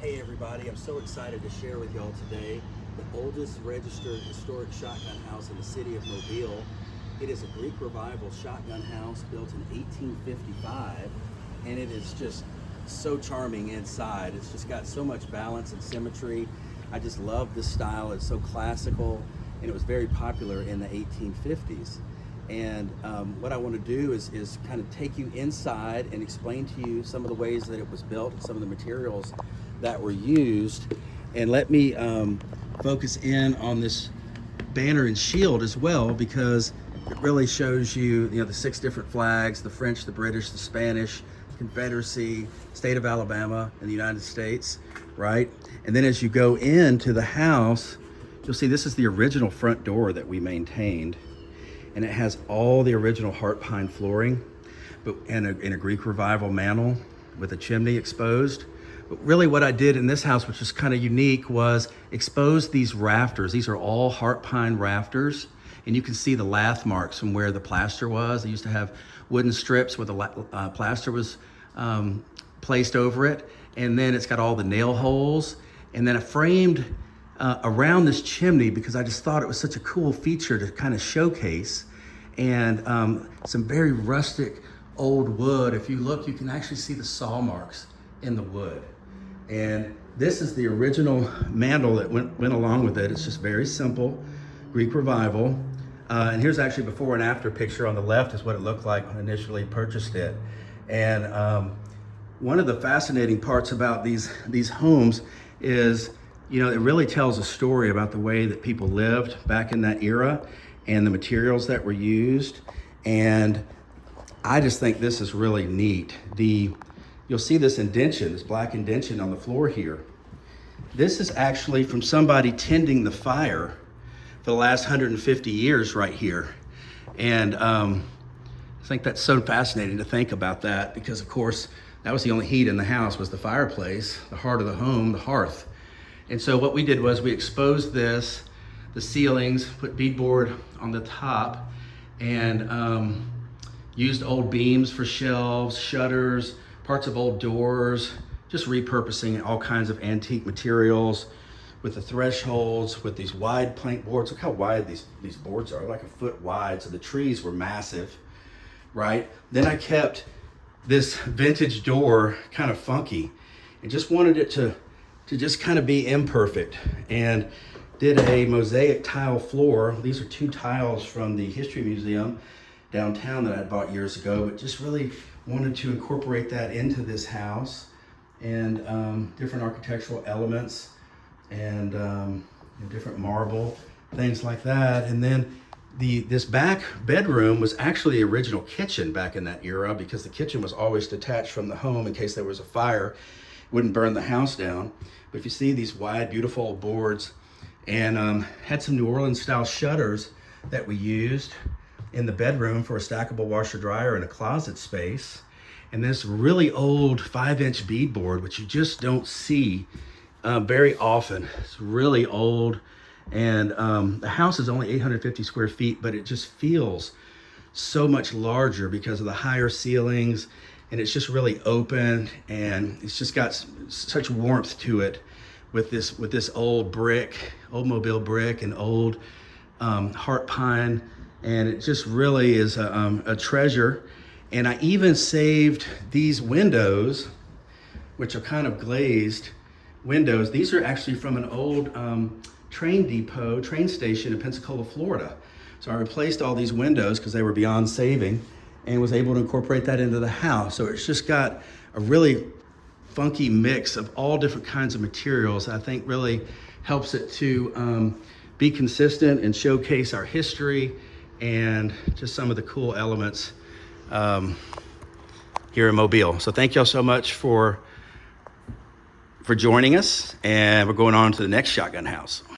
Hey everybody, I'm so excited to share with y'all today the oldest registered historic shotgun house in the city of Mobile. It is a Greek Revival shotgun house built in 1855, and it is just so charming inside. It's just got so much balance and symmetry. I just love this style. It's so classical, and it was very popular in the 1850s. And what I want to do is kind of take you inside and explain to you some of the ways that it was built and some of the materials that were used. And let me focus in on this banner and shield as well, because it really shows you, the 6 different flags: the French, the British, the Spanish, Confederacy, state of Alabama, and the United States, right? And then as you go into the house, you'll see this is the original front door that we maintained. And it has all the original heart pine flooring, but in a Greek Revival mantel with a chimney exposed. But really what I did in this house, which is kind of unique, was expose these rafters. These are all heart pine rafters, and you can see the lath marks from where the plaster was. They used to have wooden strips where the plaster was placed over it, and then it's got all the nail holes, and then I framed around this chimney because I just thought it was such a cool feature to kind of showcase. And some very rustic old wood. If you look, you can actually see the saw marks in the wood. And this is the original mantle that went along with it. It's just very simple, Greek Revival. And here's actually before and after picture. On the left is what it looked like when I initially purchased it. And one of the fascinating parts about these homes is, it really tells a story about the way that people lived back in that era and the materials that were used. And I just think this is really neat. You'll see this indention, this black indention on the floor here. This is actually from somebody tending the fire for the last 150 years right here. And I think that's so fascinating to think about that, because of course, that was the only heat in the house, was the fireplace, the heart of the home, the hearth. And so what we did was we exposed this, the ceilings, put beadboard on the top, and used old beams for shelves, shutters, parts of old doors, just repurposing all kinds of antique materials with the thresholds, with these wide plank boards. Look how wide these boards are, like a foot wide. So the trees were massive, right? Then I kept this vintage door kind of funky and just wanted it to just kind of be imperfect, and did a mosaic tile floor. These are 2 tiles from the History Museum downtown that I bought years ago, but just really wanted to incorporate that into this house, and different architectural elements, and different marble, things like that. And then this back bedroom was actually the original kitchen back in that era, because the kitchen was always detached from the home in case there was a fire. It wouldn't burn the house down. But if you see these wide, beautiful old boards, and had some New Orleans style shutters that we used in the bedroom for a stackable washer dryer and a closet space. And this really old 5-inch beadboard, which you just don't see very often. It's really old. And the house is only 850 square feet, but it just feels so much larger because of the higher ceilings, and it's just really open, and it's just got such warmth to it with this old brick, old Mobile brick, and old heart pine. And it just really is a treasure. And I even saved these windows, which are kind of glazed windows. These are actually from an old train station in Pensacola, Florida. So I replaced all these windows because they were beyond saving, and was able to incorporate that into the house. So it's just got a really funky mix of all different kinds of materials. I think really helps it to be consistent and showcase our history and just some of the cool elements here in Mobile. So thank y'all so much for joining us, and we're going on to the next shotgun house.